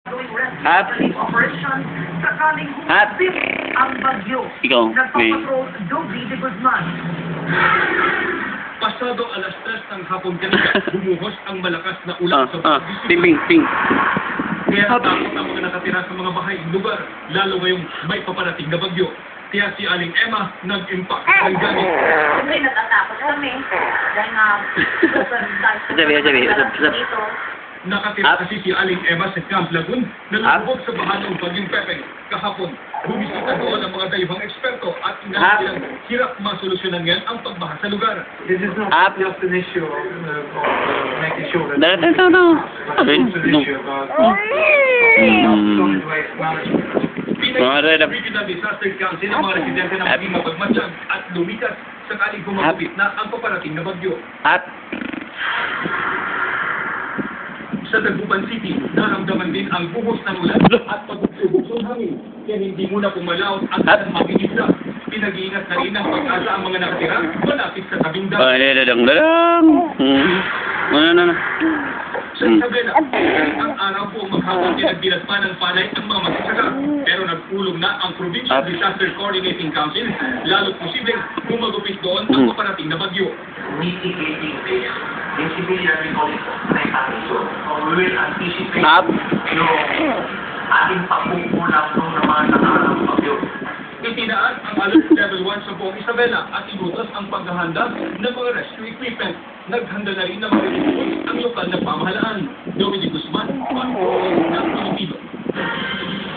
At operation sakaling At humipit ang bagyo. ikaw, may Nagpapatrol Joby de Guzman. Pasado alas 3 ng hapon kanina, bumuhos ang malakas na ulan sa ping, ping, ping. Kaya takot ang mga nakatira sa mga bahay lugar, lalo ngayong may paparating na bagyo. Kaya si Aling Emma nag-impact ng gamit. Siyempre natatakot kami. Dahil nga, Sabi. dito. Nakatira kasi si Aling Emma sa Camp Lagun na lumubog sa baha ng bagyong Pepe. Kahapon, bumisita doon ang mga daibang eksperto at inalang hirap masolusyonan ngayon ang pagbaha sa lugar. This is not just an issue of making sure that No. it's an issue about solid waste management. Regional Disaster Council ang mga residente ng maging mapagmatsyag at lumikas sakaling gumagupit na ang paparating na bagyo. At Sa Dagupan City, naramdaman din ang buhos ng ulan at pagbubuhos ng hangin. Kaya hindi muna pumalaot at ang magigisda. Pinag-iingat na rin ang pag-asa ang mga nakatira malapit sa tabing dagat. dadang. Ano. Sa Isabela, ang araw po maghapon pinagbilat pa ng panay ang mga magsasaka. Pero nagpulong na ang Provincial Disaster Coordinating Council, lalo posibleng gumagupit doon ang paparating na bagyo. Mitigating this. In civilian, we call it preparation. So we will anticipate yung ating pagkukulang ng mga nakaraang bagyo. Itinaan ang Alert Level 1 sa buong Isabela at inutos ang paghahanda ng mga rescue equipment. Naghanda na rin ng mga rescue ang lokal na pamahalaan. Joey de Guzman, Panginoon ng Pilipino.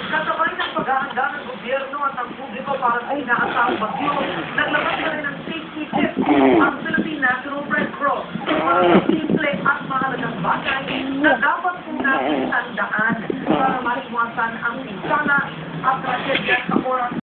Kasabay ng paghahanda ng gobyerno at ang publiko para sa inaasahang bagyo, naglabas na rin ng safety tips ang Philippine National Red Cross. Mga simple at mahalagang bagay na dapat po natin tandaan para maiwasan ang pinsala at tragedya sa